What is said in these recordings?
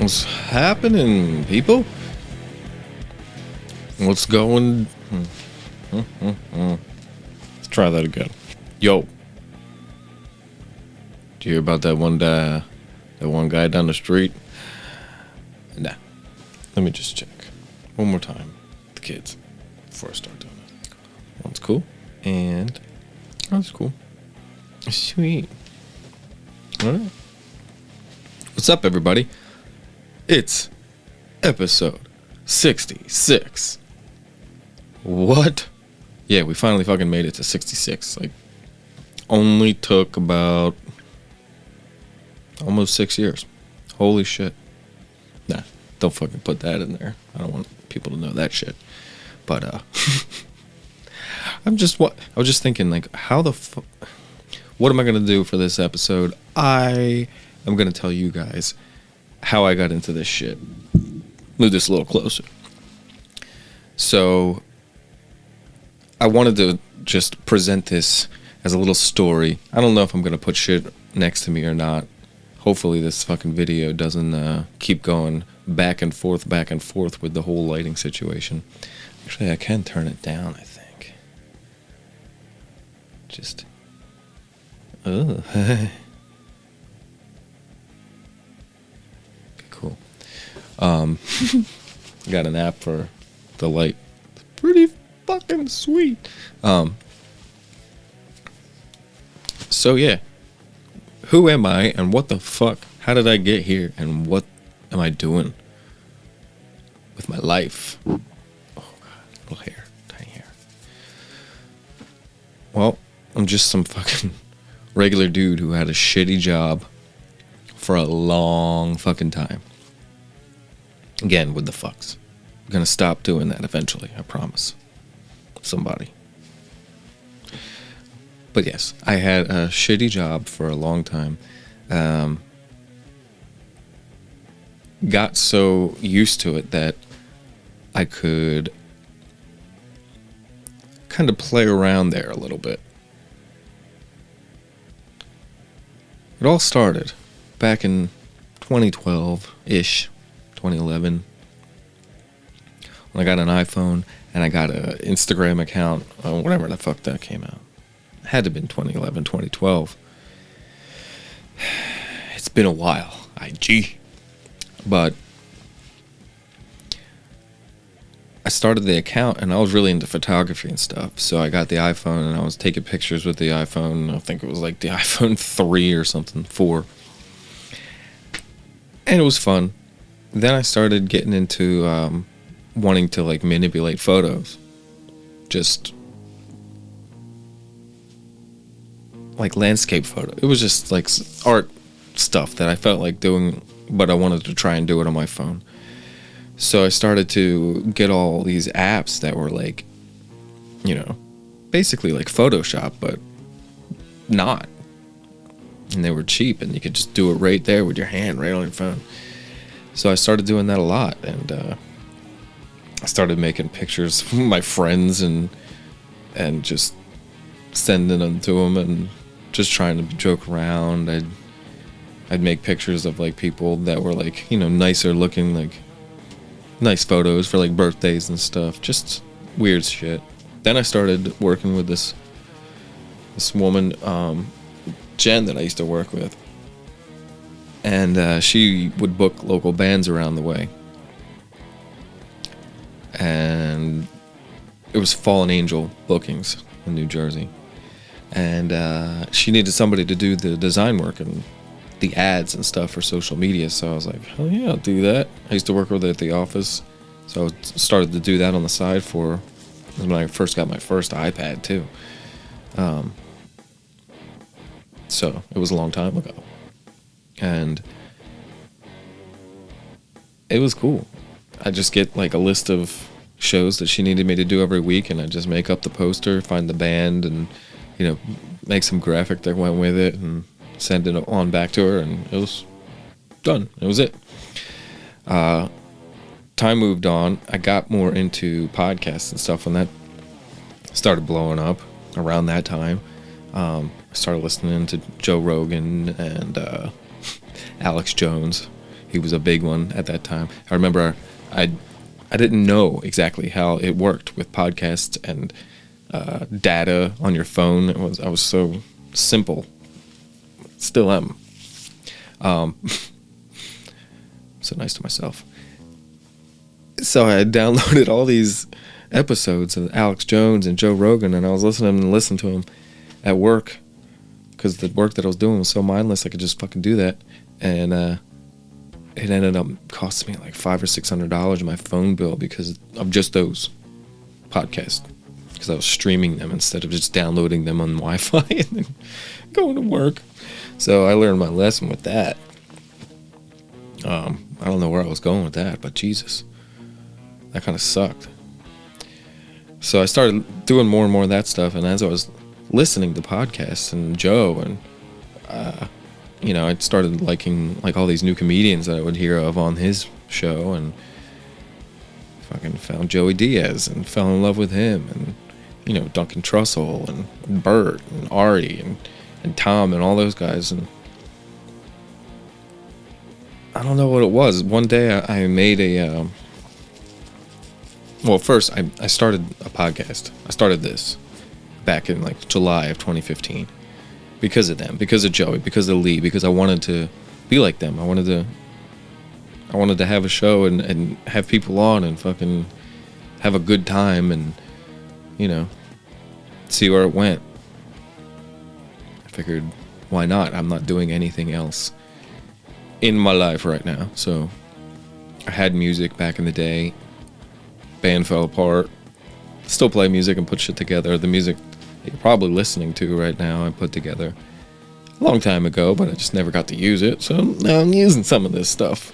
What's happening, people? What's going? Let's try that again. Yo, did you hear about that one guy down the street? Nah. Let me just check one more time. The kids before I start doing it. One's cool, and that's cool. Sweet. All right. What's up, everybody? It's episode 66. What? Yeah, we finally fucking made it to 66. Like, only took about almost 6 years. Holy shit. Nah, don't fucking put that in there. I don't want people to know that shit. But, I was just thinking, like, what am I going to do for this episode? I am going to tell you guys how I got into this shit. Move this a little closer. So, I wanted to just present this as a little story. I don't know if I'm going to put shit next to me or not. Hopefully this fucking video doesn't keep going back and forth with the whole lighting situation. Actually, I can turn it down, I think. Just... okay, cool. Got an app for the light. It's pretty fucking sweet. So yeah, who am I and what the fuck? How did I get here and what am I doing with my life? Oh god, little hair, tiny hair. Well, I'm just some fucking regular dude who had a shitty job for a long fucking time. Again, with the fucks. I'm gonna stop doing that eventually, I promise. Somebody. But yes, I had a shitty job for a long time. Got so used to it that I could kind of play around there a little bit. It all started back in 2012-ish, 2011, when I got an iPhone and I got an Instagram account, whatever the fuck that came out. It had to have been 2011, 2012. It's been a while, IG. But I started the account and I was really into photography and stuff. So I got the iPhone and I was taking pictures with the iPhone. I think it was like the iPhone 3 or something, 4. And it was fun. Then I started getting into wanting to like manipulate photos. Just like landscape photo. It was just like art stuff that I felt like doing, but I wanted to try and do it on my phone. So I started to get all these apps that were like, you know, basically like Photoshop, but not. And they were cheap and you could just do it right there with your hand, right on your phone. So I started doing that a lot, and I started making pictures for my friends and just sending them to them and just trying to joke around. I'd make pictures of like people that were like, you know, nicer looking, like nice photos for like birthdays and stuff, just weird shit. Then I started working with this woman, Jen, that I used to work with, and she would book local bands around the way, and it was Fallen Angel bookings in New Jersey, and she needed somebody to do the design work and the ads and stuff for social media. So I was like, hell yeah, I'll do that. I used to work with her at the office, so I started to do that on the side for when I first got my first iPad too. So it was a long time ago, and it was cool. I just get like a list of shows that she needed me to do every week, and I just make up the poster, find the band, and you know, make some graphic that went with it, and send it on back to her, and it was done. It was it. Time moved on. I got more into podcasts and stuff when that started blowing up around that time. I started listening to Joe Rogan and Alex Jones. He was a big one at that time. I remember I didn't know exactly how it worked with podcasts and data on your phone. I was so simple. Still am. So nice to myself. So I downloaded all these episodes of Alex Jones and Joe Rogan, and I was listening to them at work because the work that I was doing was so mindless. I could just fucking do that, and it ended up costing me like $500 or $600 in my phone bill because of just those podcasts, because I was streaming them instead of just downloading them on Wi-Fi and then going to work. So I learned my lesson with that. I don't know where I was going with that, but Jesus, that kind of sucked. So I started doing more and more of that stuff, and as I was listening to podcasts and Joe, and I started liking like all these new comedians that I would hear of on his show, and fucking found Joey Diaz and fell in love with him, and Duncan Trussell and Bert and Ari and Tom and all those guys. And I don't know what it was. One day I made a first I started a podcast. I started this back in like July of 2015 because of them, because of Joey, because of Lee, because I wanted to be like them. I wanted to have a show and have people on and fucking have a good time and see where it went. I figured, why not? I'm not doing anything else in my life right now. So I had music back in the day. Band fell apart. Still play music and put shit together. The music that you're probably listening to right now I put together a long time ago, but I just never got to use it. So now I'm using some of this stuff.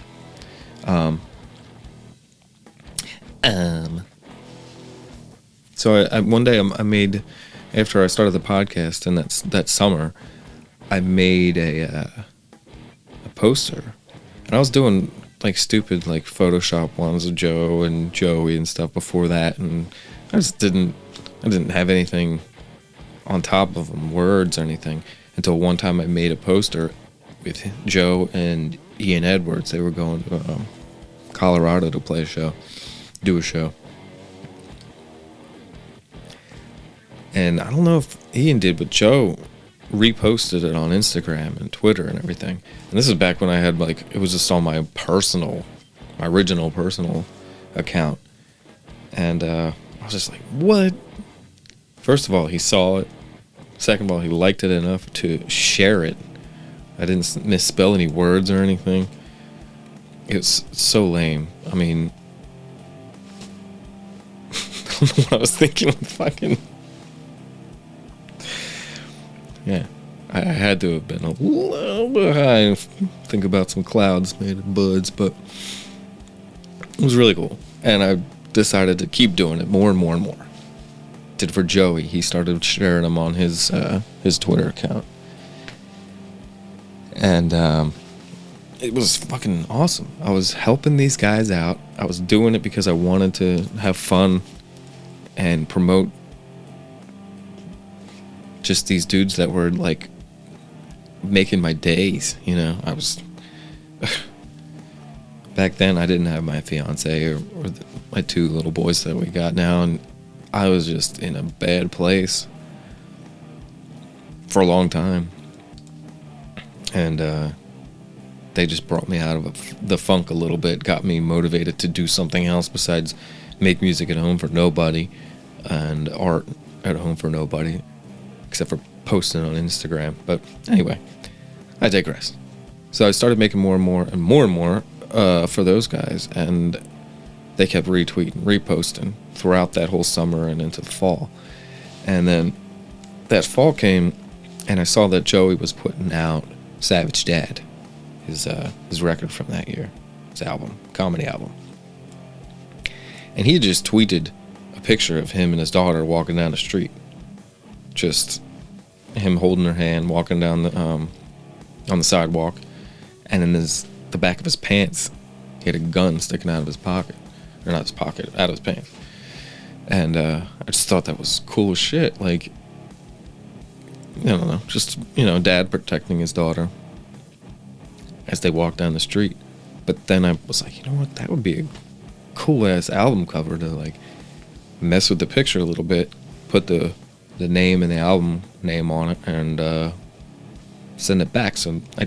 So I one day I made, after I started the podcast, and that summer, I made a poster, and I was doing like stupid like Photoshop ones of Joe and Joey and stuff before that, and I didn't have anything on top of them, words or anything, until one time I made a poster with Joe and Ian Edwards. They were going to Colorado to do a show. And I don't know if Ian did, but Joe reposted it on Instagram and Twitter and everything. And this is back when I had it was just on my original personal account. And I was just like, what? First of all, he saw it. Second of all, he liked it enough to share it. I didn't misspell any words or anything. It was so lame. I mean, I don't know what I was thinking with fucking... Yeah, I had to have been a little bit high. Think about some clouds made of buds, but it was really cool. And I decided to keep doing it more and more and more. Did for Joey. He started sharing them on his Twitter account. And it was fucking awesome. I was helping these guys out. I was doing it because I wanted to have fun and promote just these dudes that were like making my days, I was back then I didn't have my fiance or my two little boys that we got now, and I was just in a bad place for a long time, and they just brought me out of the funk a little bit, got me motivated to do something else besides make music at home for nobody and art at home for nobody, except for posting on Instagram. But anyway, I digress. So I started making more and more for those guys, and they kept retweeting, reposting throughout that whole summer and into the fall. And then that fall came, and I saw that Joey was putting out Savage Dad, his record from that year, his comedy album. And he just tweeted a picture of him and his daughter walking down the street. Just him holding her hand, walking down on the sidewalk, and in the back of his pants, he had a gun sticking out of his pocket, or not his pocket, out of his pants. And I just thought that was cool as shit. Like, I don't know, just dad protecting his daughter as they walk down the street. But then I was like, you know what? That would be a cool ass album cover to like mess with the picture a little bit, put the name and the album name on it, and send it back. So I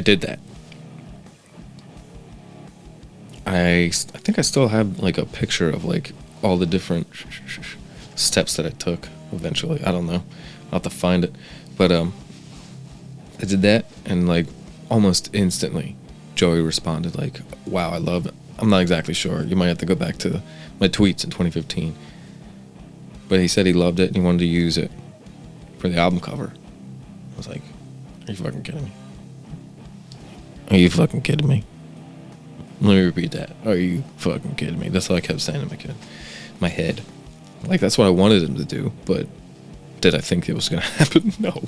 did that. I think I still have like a picture of like all the different steps that I took eventually. I don't know. I'll have to find it. But I did that, and like almost instantly Joey responded like, wow, I love it. I'm not exactly sure. You might have to go back to my tweets in 2015. But he said he loved it and he wanted to use it for the album cover. I was like, are you fucking kidding me? Are you fucking kidding me? Let me repeat that. Are you fucking kidding me? That's what I kept saying in my head. Like, that's what I wanted him to do, but did I think it was going to happen? No.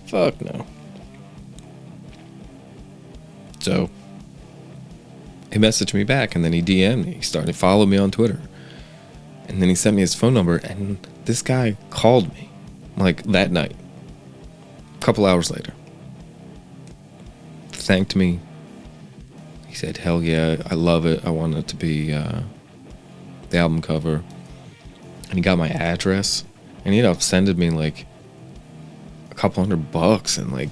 Fuck no. So he messaged me back, and then he DM'd me. He started to follow me on Twitter. And then he sent me his phone number, and this guy called me, like, that night. A couple hours later. Thanked me. He said, hell yeah, I love it. I want it to be the album cover. And he got my address. And he ended up sending me, like, a couple $100 and, like,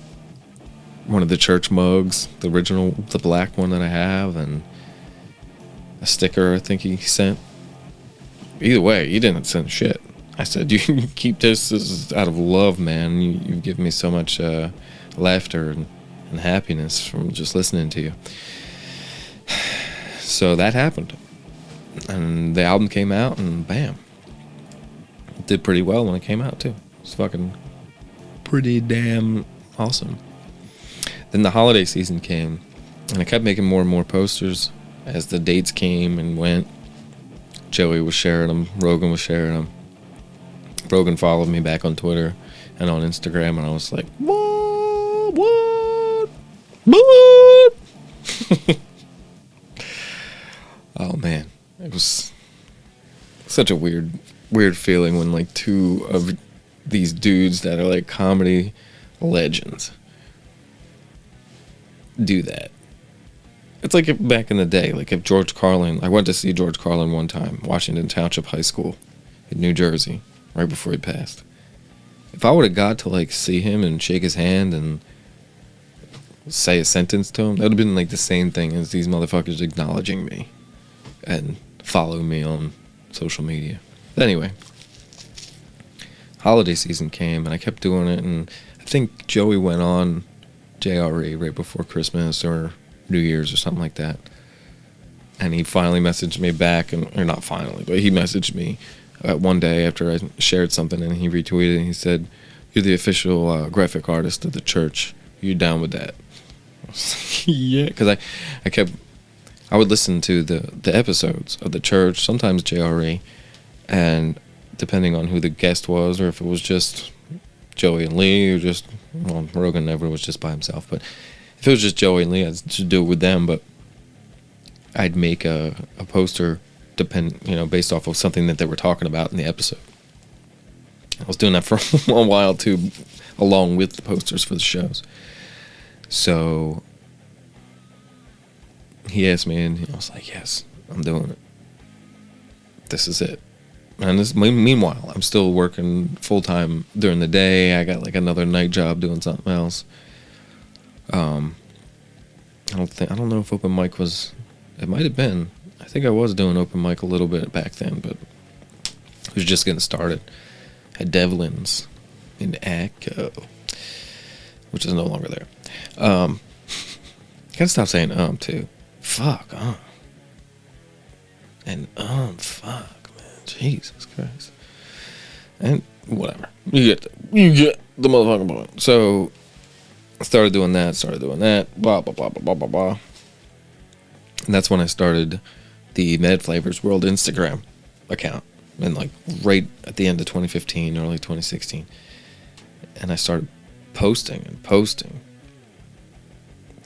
one of the church mugs, the original, the black one that I have, and a sticker I think he sent. Either way, he didn't send shit. I said, you can keep this. This is out of love, man. You've given me so much laughter and happiness from just listening to you. So that happened. And the album came out, and bam. It did pretty well when it came out, too. It was fucking pretty damn awesome. Then the holiday season came, and I kept making more and more posters as the dates came and went. Joey was sharing them. Rogan was sharing them. Rogan followed me back on Twitter and on Instagram, and I was like, what? Oh, man. It was such a weird feeling when, like, two of these dudes that are, like, comedy legends do that. It's like if back in the day, like if George Carlin, I went to see George Carlin one time, Washington Township High School in New Jersey, right before he passed. If I would have got to like see him and shake his hand and say a sentence to him, that would have been like the same thing as these motherfuckers acknowledging me and following me on social media. But anyway, holiday season came and I kept doing it, and I think Joey went on JRE right before Christmas or New Year's or something like that, and he finally messaged me back, or not finally, but he messaged me one day after I shared something, and he retweeted and he said, you're the official graphic artist of the church, you down with that? I was like, yeah, because I would listen to the episodes of the church, sometimes JRE, and depending on who the guest was, or if it was just Joey and Lee, or just, well, Rogan never was just by himself, but if it was just Joey and Lee, I'd just do it with them. But I'd make a poster based off of something that they were talking about in the episode. I was doing that for a while too, along with the posters for the shows. So he asked me, and I was like, yes, I'm doing it. This is it. And meanwhile, I'm still working full-time during the day. I got like another night job doing something else. I don't know if open mic was, it might have been. I think I was doing open mic a little bit back then, but it was just getting started at Devlin's in Echo, which is no longer there. Gotta stop saying too. Fuck and fuck, man, Jesus Christ. And whatever, you get the motherfucking point. So I started doing that, blah, blah, blah, blah, blah, blah, blah. And that's when I started the Mad Flavors World Instagram account. And like right at the end of 2015, early 2016. And I started posting.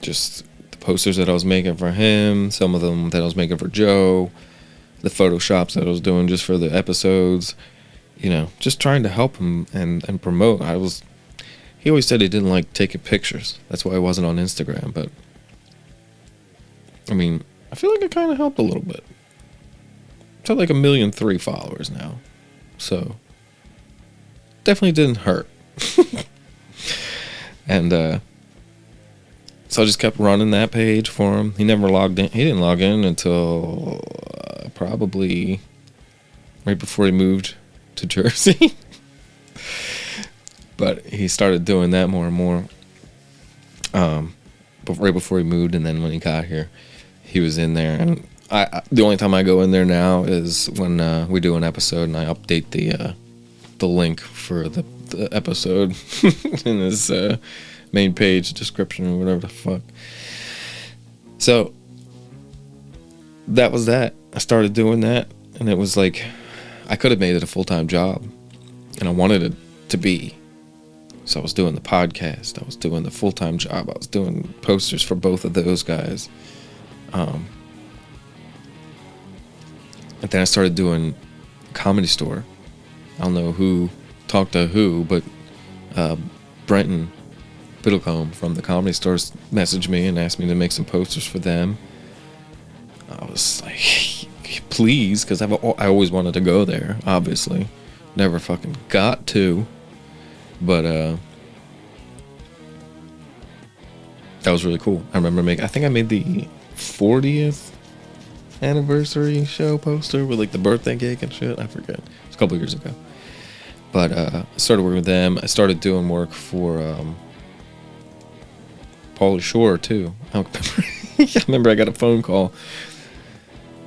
Just the posters that I was making for him, some of them that I was making for Joe, the photoshops that I was doing just for the episodes, just trying to help him and promote. He always said he didn't like taking pictures. That's why I wasn't on Instagram, but I mean, I feel like it kind of helped a little bit. It's at like 1,000,003 followers now. So, definitely didn't hurt. And, so I just kept running that page for him. He never logged in. He didn't log in until probably right before he moved to Jersey. But he started doing that more and more. But right before he moved, and then when he got here, he was in there. And the only time I go in there now is when we do an episode, and I update the link for the episode in his main page description or whatever the fuck. So that was that. I started doing that, and it was like I could have made it a full-time job, and I wanted it to be. So I was doing the podcast, I was doing the full-time job, I was doing posters for both of those guys. And then I started doing Comedy Store. I don't know who talked to who, but Brenton Biddlecombe from the Comedy Store messaged me and asked me to make some posters for them. I was like, please, because I always wanted to go there, obviously. Never fucking got to. But that was really cool. I remember I think I made the 40th anniversary show poster with like the birthday cake and shit. I forget. It was a couple years ago. But I started working with them. I started doing work for Pauly Shore too. I remember I got a phone call.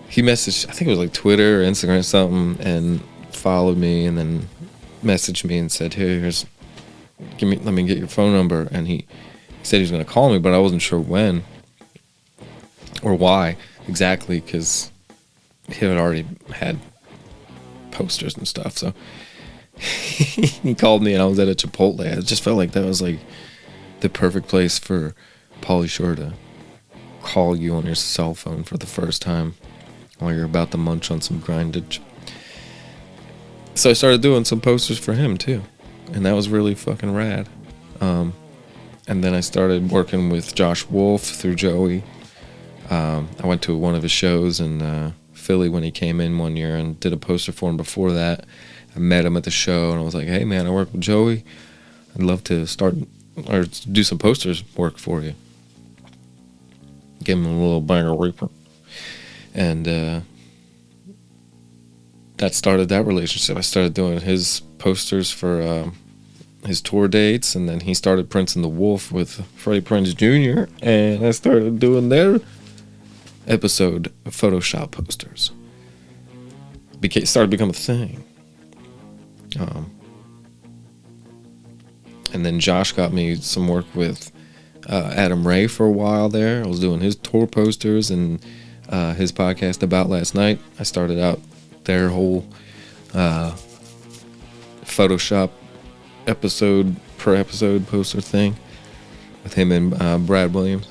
He messaged, I think it was like Twitter or Instagram or something, and followed me and then messaged me and said, "Hey, let me get your phone number." And he said he was going to call me, but I wasn't sure when or why exactly, because he had already had posters and stuff. So he called me, and I was at a Chipotle. I just felt like that was like the perfect place for Pauly Shore to call you on your cell phone for the first time while you're about to munch on some grindage. So I started doing some posters for him too, and that was really fucking rad. And then I started working with Josh Wolf through Joey. I went to one of his shows in Philly when he came in one year and did a poster for him before that. I met him at the show, and I was like, "Hey man, I work with Joey. I'd love to start or do some posters work for you." Give him a little bag of reaper. And that started that relationship. I started doing his posters for his tour dates, and then he started Prince and the Wolf with Freddie Prinze Jr., and I started doing their episode Photoshop posters. Started becoming a thing. And then Josh got me some work with Adam Ray for a while there. I was doing his tour posters and his podcast About Last Night. I started out their whole Photoshop episode per episode poster thing with him and Brad Williams.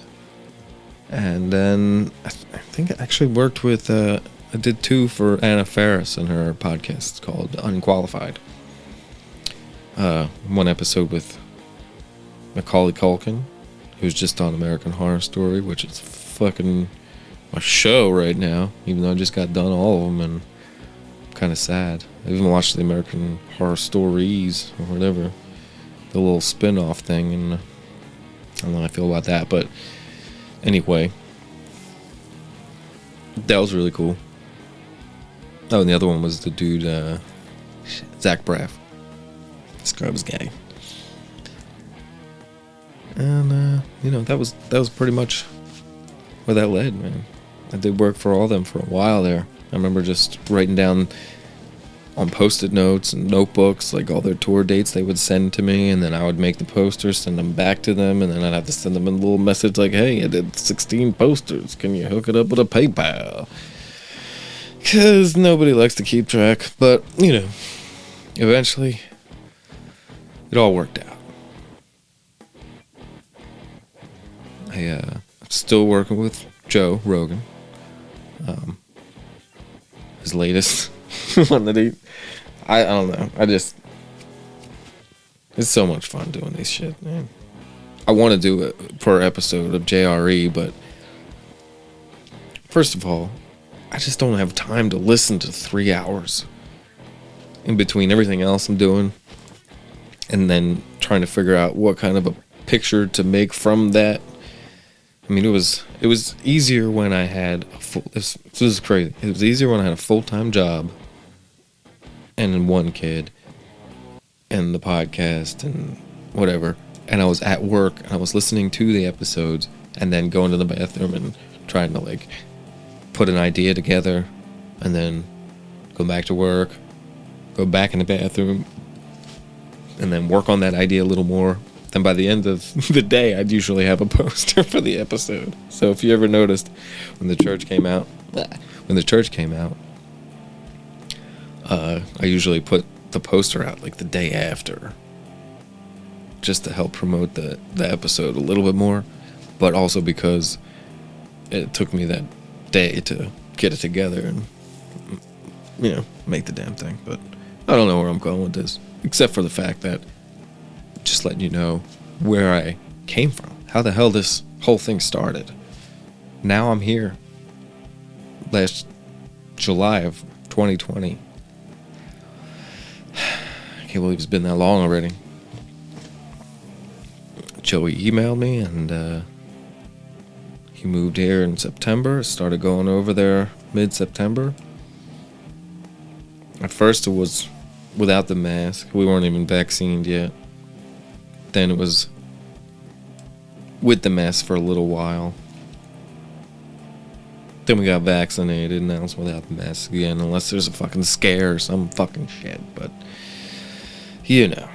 And then I think I actually worked with I did 2 for Anna Faris and her podcast called Unqualified. One episode with Macaulay Culkin, who's just on American Horror Story, which is fucking my show right now, even though I just got done all of them, and I'm kind of sad. I even watched the American Horror Stories or whatever, the little spin-off thing, and I don't know how I feel about that, but anyway, that was really cool. Oh, and the other one was the dude, Zach Braff, Scrubs gang. And that was pretty much where that led, man. I did work for all of them for a while there. I remember just writing down on Post-it notes and notebooks like all their tour dates they would send to me, and then I would make the posters, send them back to them, and then I'd have to send them a little message like, "Hey, I did 16 posters. Can you hook it up with a PayPal?" Because nobody likes to keep track, but eventually it all worked out. I'm still working with Joe Rogan. His latest one that I don't know. It's so much fun doing this shit, man. I want to do it per episode of JRE, but first of all, I just don't have time to listen to 3 hours in between everything else I'm doing, and then trying to figure out what kind of a picture to make from that. I mean, it was easier when I had a full. This is crazy. It was easier when I had a full-time job, and one kid, and the podcast and whatever, and I was at work and I was listening to the episodes, and then going to the bathroom and trying to like put an idea together, and then go back to work, go back in the bathroom, and then work on that idea a little more. Then by the end of the day, I'd usually have a poster for the episode. So if you ever noticed, when the church came out, I usually put the poster out like the day after, just to help promote the episode a little bit more, but also because it took me that day to get it together and, you know, make the damn thing. But I don't know where I'm going with this, except for the fact that just letting you know where I came from, how the hell this whole thing started. Now I'm here. Last July of 2020. I can't believe it's been that long already. Joey emailed me, and he moved here in September. Started going over there mid-September. At first it was without the mask. We weren't even vaccinated yet. Then it was with the mask for a little while. Then we got vaccinated, and now it's without the mask again, unless there's a fucking scare or some fucking shit. But, you know,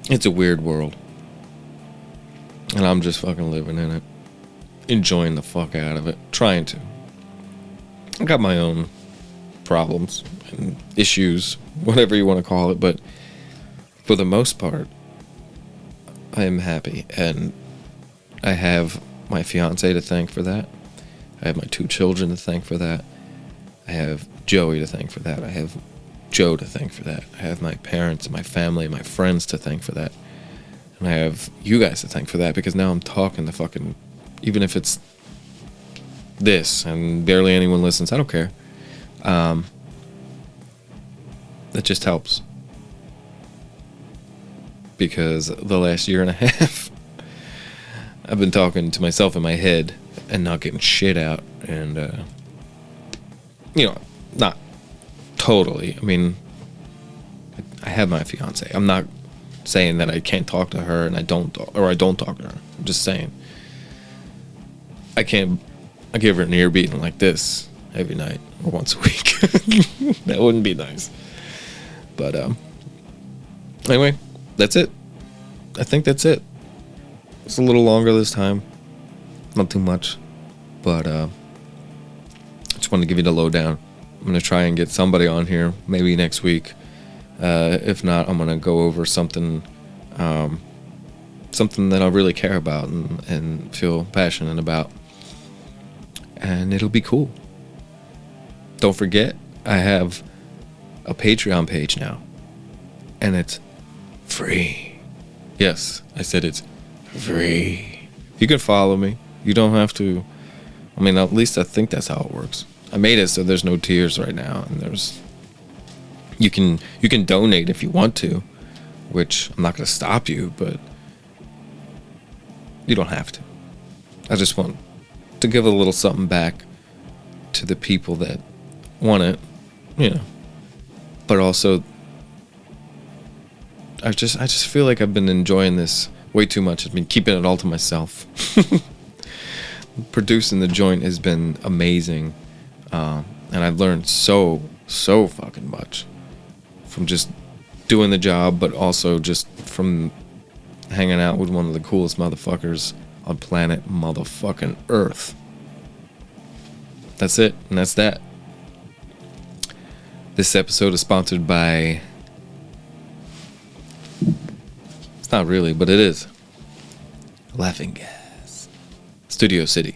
it's a weird world. And I'm just fucking living in it. Enjoying the fuck out of it. Trying to. I got my own problems and issues, whatever you want to call it, but for the most part, I am happy, and I have my fiance to thank for that. I have my 2 children to thank for that. I have Joey to thank for that. I have Joe to thank for that. I have my parents, my family, my friends to thank for that. And I have you guys to thank for that, because now I'm talking to fucking, even if it's this and barely anyone listens, I don't care. That just helps. Because the last year and a half, I've been talking to myself in my head and not getting shit out. And, you know, not totally. I mean, I have my fiance. I'm not saying that I can't talk to her and I don't talk to her. I'm just saying I give her an ear beating like this every night or once a week. That wouldn't be nice. But anyway, that's it. I think that's it. It's a little longer this time. Not too much. But I just wanted to give you the lowdown. I'm going to try and get somebody on here maybe next week. If not, I'm going to go over something that I really care about and feel passionate about. And it'll be cool. Don't forget, I have a Patreon page now. And it's free. Yes, I said it's free. You can follow me. You don't have to. I mean, at least I think that's how it works. I made it so there's no tiers right now, and you can donate if you want to, which I'm not going to stop you, but you don't have to. I just want to give a little something back to the people that want it, you know. But also, I just feel like I've been enjoying this way too much. I've been keeping it all to myself. Producing the joint has been amazing, and I've learned so fucking much from just doing the job, but also just from hanging out with one of the coolest motherfuckers on planet motherfucking Earth. That's it, and that's that. This episode is sponsored by... It's not really, but it is. Laughing Gas. Studio City.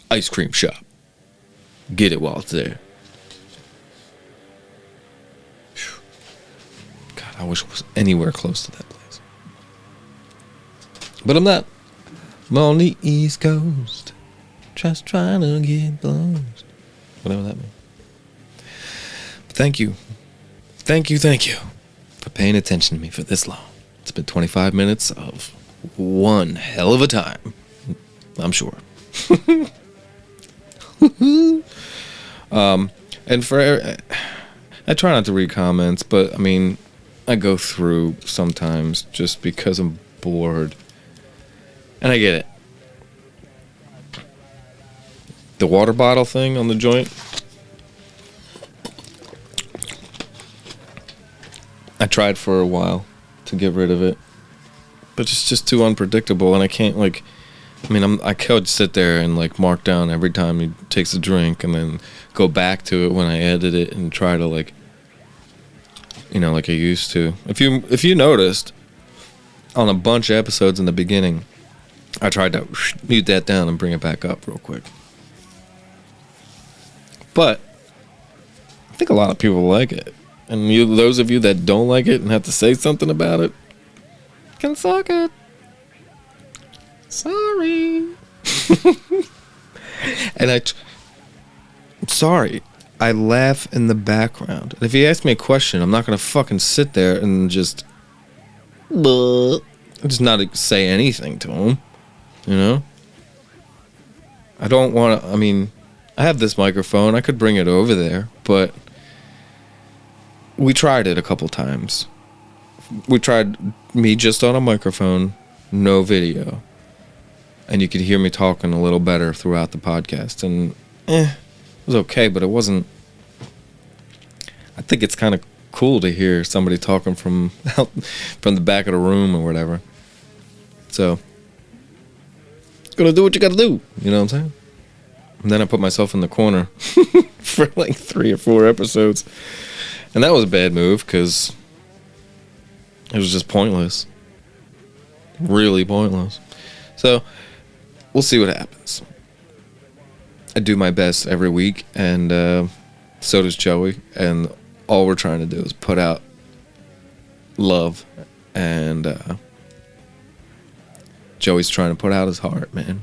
Ice cream shop. Get it while it's there. God, I wish I was anywhere close to that place. But I'm not. I'm on the East Coast. Just trying to get blows. Whatever that means. Thank you. Thank you for paying attention to me for this long. It's been 25 minutes of one hell of a time. I'm sure. And for... I try not to read comments, but, I mean, I go through sometimes just because I'm bored. And I get it. The water bottle thing on the joint. I tried for a while to get rid of it, but it's just too unpredictable, and I can't, like, I mean, I could sit there and, like, mark down every time he takes a drink and then go back to it when I edit it and try to, like, you know, like I used to. If you noticed, on a bunch of episodes in the beginning, I tried to mute that down and bring it back up real quick. But I think a lot of people like it. And those of you that don't like it and have to say something about it, can suck it. Sorry. And I'm sorry. I laugh in the background. And if you ask me a question, I'm not going to fucking sit there and just not say anything to him. You know? I don't want to, I mean, I have this microphone. I could bring it over there, but we tried it a couple times. We tried me just on a microphone, no video. And you could hear me talking a little better throughout the podcast. And it was okay, but it wasn't. I think it's kind of cool to hear somebody talking from the back of the room or whatever. So, gotta do what you gotta do. You know what I'm saying? And then I put myself in the corner for like 3 or 4 episodes. And that was a bad move because it was just pointless. Really pointless. So, we'll see what happens. I do my best every week, and so does Joey. And all we're trying to do is put out love. And Joey's trying to put out his heart, man.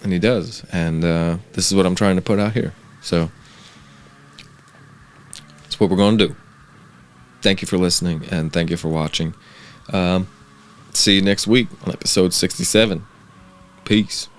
And he does. And this is what I'm trying to put out here. So, that's what we're going to do. Thank you for listening, and thank you for watching. See you next week on episode 67. Peace.